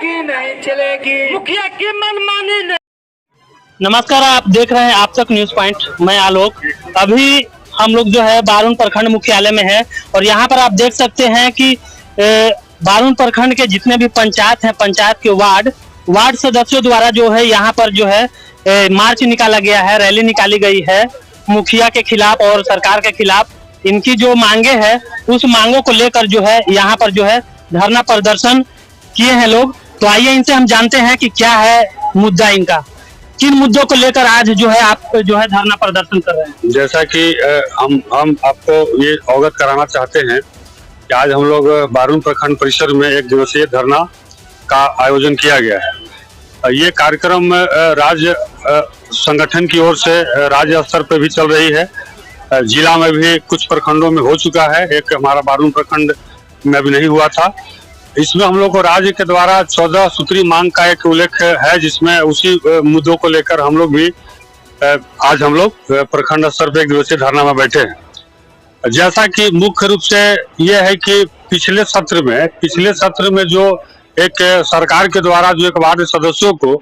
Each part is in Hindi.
चलेगी नहीं चलेगी, मुखिया की मनमानी नहीं। नमस्कार, आप देख रहे हैं आप तक न्यूज पॉइंट। मैं आलोक। अभी हम लोग जो है बारून प्रखंड मुख्यालय में है और यहाँ पर आप देख सकते हैं कि बारून प्रखंड के जितने भी पंचायत हैं, पंचायत के वार्ड सदस्यों द्वारा जो है यहाँ पर जो है मार्च निकाला गया है, रैली निकाली गई है मुखिया के खिलाफ और सरकार के खिलाफ। इनकी जो मांगे है उस मांगों को लेकर जो है यहाँ पर जो है धरना प्रदर्शन किए हैं लोग। तो आइए इनसे हम जानते हैं कि क्या है मुद्दा इनका, किन मुद्दों को लेकर आज जो है आप जो है धरना प्रदर्शन कर रहे हैं। जैसा कि हम आपको ये अवगत कराना चाहते हैं कि आज हम लोग बारून प्रखंड परिसर में एक दिवसीय धरना का आयोजन किया गया है। ये कार्यक्रम राज्य संगठन की ओर से राज्य स्तर पर भी चल रही है, जिला में भी कुछ प्रखंडों में हो चुका है, एक हमारा बारून प्रखंड में अभी नहीं हुआ था। इसमें हम लोग को राज्य के द्वारा 14 सूत्री मांग का एक उल्लेख है, जिसमें उसी मुद्दों को लेकर हम लोग भी आज हम लोग प्रखंड स्तर पर एक दिवसीय धरना में बैठे हैं। जैसा कि मुख्य रूप से यह है कि पिछले सत्र में जो एक सरकार के द्वारा जो एक वार्ड सदस्यों को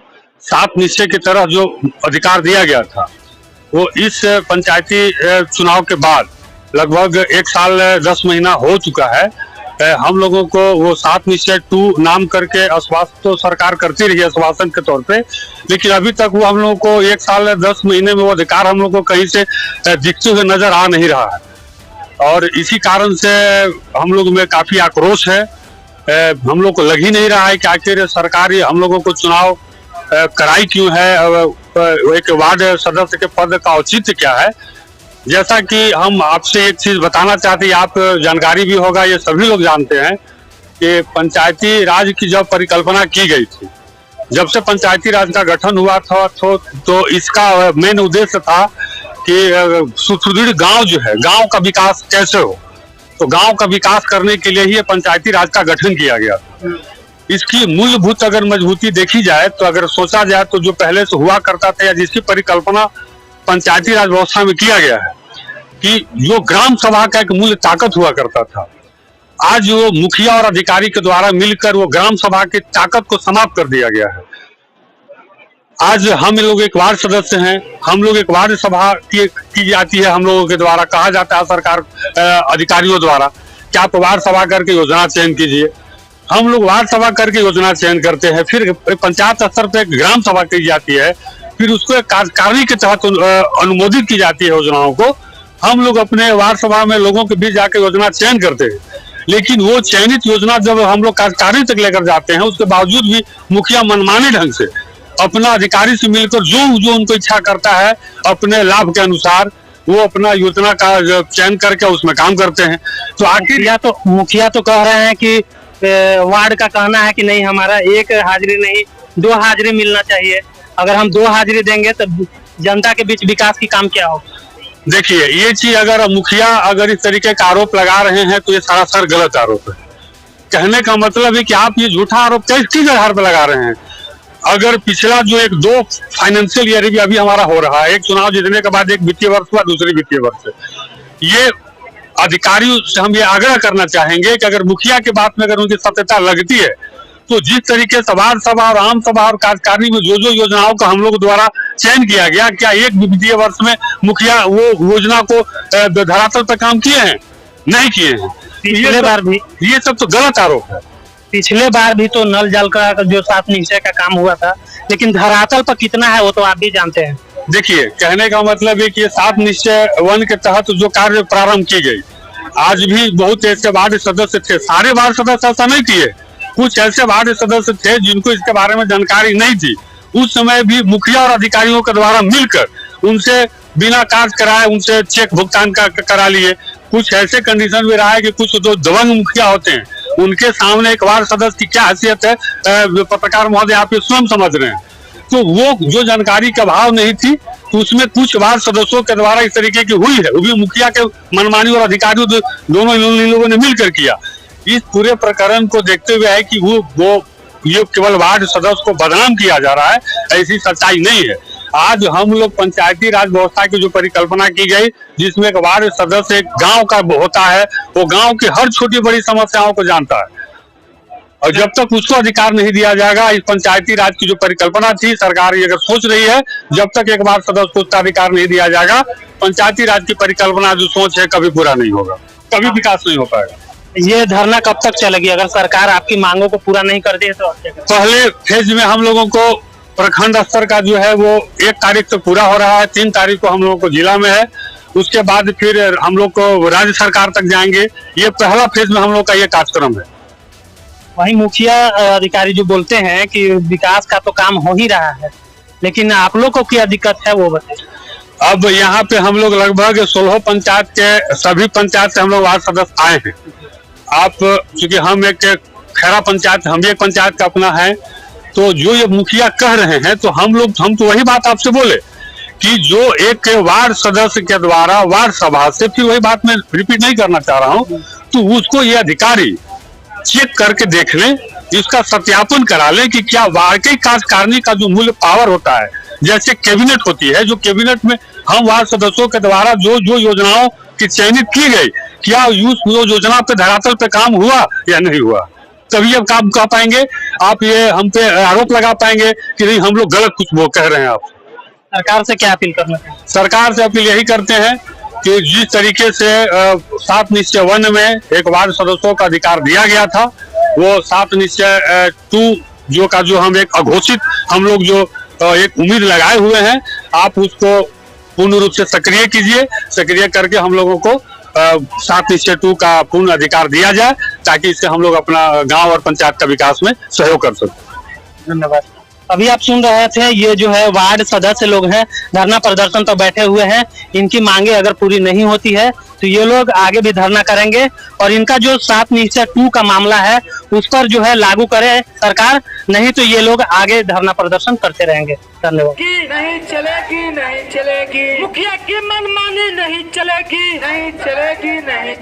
7 निश्चय की तरह जो अधिकार दिया गया था, वो इस पंचायती चुनाव के बाद लगभग 1 साल 10 महीना हो चुका है। हम लोगों को वो 7 निश्चय 2 नाम करके आश्वासन तो सरकार करती रही है आश्वासन के तौर पे, लेकिन अभी तक वो हम लोगों को 1 साल 10 महीने में वो अधिकार हम लोग को कहीं से दिखते हुए नजर आ नहीं रहा है। और इसी कारण से हम लोग में काफी आक्रोश है। हम लोग को लग ही नहीं रहा है कि आखिर सरकार हम लोगों को चुनाव कराई क्यों है, एक वार्ड सदस्य के पद का औचित्य क्या है। जैसा कि हम आपसे एक चीज बताना चाहते हैं, आप जानकारी भी होगा, ये सभी लोग जानते हैं कि पंचायती राज की जब परिकल्पना की गई थी, जब से पंचायती राज का गठन हुआ था तो इसका मेन उद्देश्य था कि सुदृढ़ गांव जो है, गांव का विकास कैसे हो। तो गांव का विकास करने के लिए ही पंचायती राज का गठन किया गया था। इसकी मूलभूत अगर मजबूती देखी जाए तो अगर सोचा जाए तो जो पहले से हुआ करता था या जिसकी परिकल्पना पंचायती राज व्यवस्था में किया गया है कि जो ग्राम सभा का एक मूल ताकत हुआ करता था, आज वो मुखिया और अधिकारी के द्वारा मिलकर वो ग्राम सभा की ताकत को समाप्त कर दिया गया है। आज हम लोग एक वार्ड सदस्य हैं, हम लोग एक वार्ड सभा की जाती है, हम लोगों के द्वारा कहा जाता है सरकार अधिकारियों द्वारा कि आप वार्ड सभा करके योजना चयन कीजिए। हम लोग वार्ड सभा करके योजना चयन करते हैं, फिर पंचायत स्तर पर ग्राम सभा की जाती है, फिर उसको कार्यकारिणी के तहत अनुमोदित की जाती है योजनाओं को। हम लोग अपने वार्ड सभा में लोगों के बीच जाकर योजना चयन करते हैं, लेकिन वो चयनित योजना जब हम लोग कार्यकारिणी तक लेकर जाते हैं, उसके बावजूद भी मुखिया मनमानी ढंग से अपना अधिकारी से मिलकर जो उनको इच्छा करता है अपने लाभ के अनुसार वो अपना योजना का चयन करके उसमें काम करते हैं। तो आखिर मुखिया तो कह रहे हैं कि वार्ड का कहना है कि नहीं, हमारा 1 हाजिरी नहीं 2 हाजिरी मिलना चाहिए। अगर हम 2 हाजिरी देंगे तो जनता के बीच विकास की काम क्या होगा। देखिए, ये चीज अगर मुखिया अगर इस तरीके का आरोप लगा रहे हैं तो ये सरासर गलत आरोप है। कहने का मतलब है कि आप ये झूठा आरोप किस आधार पर लगा रहे हैं। अगर पिछला जो 2 फाइनेंशियल ईयर भी अभी हमारा हो रहा है, एक चुनाव जीतने के बाद एक वित्तीय वर्ष हुआ, दूसरी वित्तीय वर्ष, ये अधिकारियों से हम ये आग्रह करना चाहेंगे कि अगर मुखिया की बात में अगर उनकी सत्यता लगती है तो जिस तरीके से वार्ड सभा और आम सभा और कार्यकारिणी में जो योजनाओं का हम लोग द्वारा चयन किया गया, क्या एक वित्तीय वर्ष में मुखिया वो योजना को धरातल पर काम किए हैं? नहीं किए हैं। पिछले बार भी ये सब तो गलत आरोप है। पिछले बार भी तो नल जल का जो 7 निश्चय का काम हुआ था, लेकिन धरातल पर कितना है वो तो आप भी जानते हैं। देखिए, कहने का मतलब है कि 7 निश्चय 1 के तहत जो कार्य प्रारंभ की गई, आज भी बहुत ऐसे वार्ड सदस्य थे, सारे वार्ड सदस्य ऐसा नहीं किए, कुछ ऐसे वार्ड सदस्य थे जिनको इसके बारे में जानकारी नहीं थी। उस समय भी मुखिया और अधिकारियों के द्वारा मिलकर उनसे बिना कार्य कराए उनसे चेक भुगतान करा लिए। कुछ ऐसे कंडीशन भी रहा है कि कुछ जो दबंग मुखिया होते हैं उनके सामने एक वार्ड सदस्य की क्या हैसियत है, पत्रकार महोदय आप ये स्वयं समझ रहे हैं। तो वो जो जानकारी का अभाव नहीं थी, तो उसमें कुछ वार्ड सदस्यों के द्वारा इस तरीके की हुई है, वो भी मुखिया के मनमानी और अधिकारियों दोनों इन लोगों ने मिलकर किया। इस पूरे प्रकरण को देखते हुए है कि वो ये केवल वार्ड सदस्य को बदनाम किया जा रहा है, ऐसी सच्चाई नहीं है। आज हम लोग पंचायती राज व्यवस्था की जो परिकल्पना की गई, जिसमें एक वार्ड सदस्य एक गांव का होता है, वो गांव की हर छोटी बड़ी समस्याओं को जानता है। और जब तक उसको अधिकार नहीं दिया जाएगा, इस पंचायती राज की जो परिकल्पना थी, सरकार ये अगर सोच रही है, जब तक एक बार सदस्य को उसका अधिकार नहीं दिया जाएगा, पंचायती राज की परिकल्पना जो सोच है कभी पूरा नहीं होगा, कभी विकास नहीं हो पाएगा। ये धरना कब तक चलेगी? अगर सरकार आपकी मांगों को पूरा नहीं कर दी तो पहले फेज में हम लोगों को प्रखंड स्तर का जो है वो 1 तारीख तक पूरा हो रहा है, 3 तारीख को हम लोगों को जिला में है, उसके बाद फिर हम लोग को राज्य सरकार तक जाएंगे। ये पहला फेज में हम लोग का ये कार्यक्रम है। वहीं मुखिया अधिकारी जो बोलते हैं कि विकास का तो काम हो ही रहा है, लेकिन आप लोग को क्या दिक्कत है वो बताइए। अब यहाँ पे हम लोग लगभग 16 पंचायत के सभी पंचायत से हम लोग वार्ड सदस्य आए हैं। आप चूंकि हम एक खैरा पंचायत, हम भी एक पंचायत का अपना है, तो जो ये मुखिया कह रहे हैं तो हम तो वही बात आपसे बोले कि जो एक वार्ड सदस्य के द्वारा वार्ड सभा से, फिर वही बात मैं रिपीट नहीं करना चाह रहा हूँ, तो उसको ये अधिकारी चेक करके देख लें, इसका सत्यापन करा लें कि क्या वाकई कार्यकारिणी का जो मूल्य पावर होता है, जैसे कैबिनेट होती है, जो कैबिनेट में हम वार्ड सदस्यों के द्वारा जो जो योजनाओं की चयनित की गई, क्या उस योजना पे धरातल पे काम हुआ या नहीं हुआ, तभी अब काम कर पाएंगे। आप ये हम पे आरोप लगा पाएंगे कि नहीं हम लोग गलत कुछ वो कह रहे हैं। आप सरकार से क्या अपील करना है? सरकार से अपील यही करते हैं कि जिस तरीके से 7 निश्चय 1 में एक वार्ड सदस्यों का अधिकार दिया गया था, वो 7 निश्चय 2 जो का जो हम एक अघोषित हम लोग जो एक उम्मीद लगाए हुए हैं, आप उसको पूर्ण रूप से सक्रिय कीजिए। सक्रिय करके हम लोगों को 7 निश्चय 2 का पूर्ण अधिकार दिया जाए, ताकि इससे हम लोग अपना गांव और पंचायत का विकास में सहयोग कर सकें। धन्यवाद। अभी आप सुन रहे थे, ये जो है वार्ड सदस्य लोग हैं, धरना प्रदर्शन तो बैठे हुए हैं। इनकी मांगे अगर पूरी नहीं होती है तो ये लोग आगे भी धरना करेंगे, और इनका जो 7 निश्चय 2 का मामला है उस पर जो है लागू करे सरकार, नहीं तो ये लोग आगे धरना प्रदर्शन करते रहेंगे। धन्यवाद। कि नहीं चलेगी, नहीं चलेगी, मुखिया की मनमानी नहीं चलेगी, नहीं चलेगी, नहीं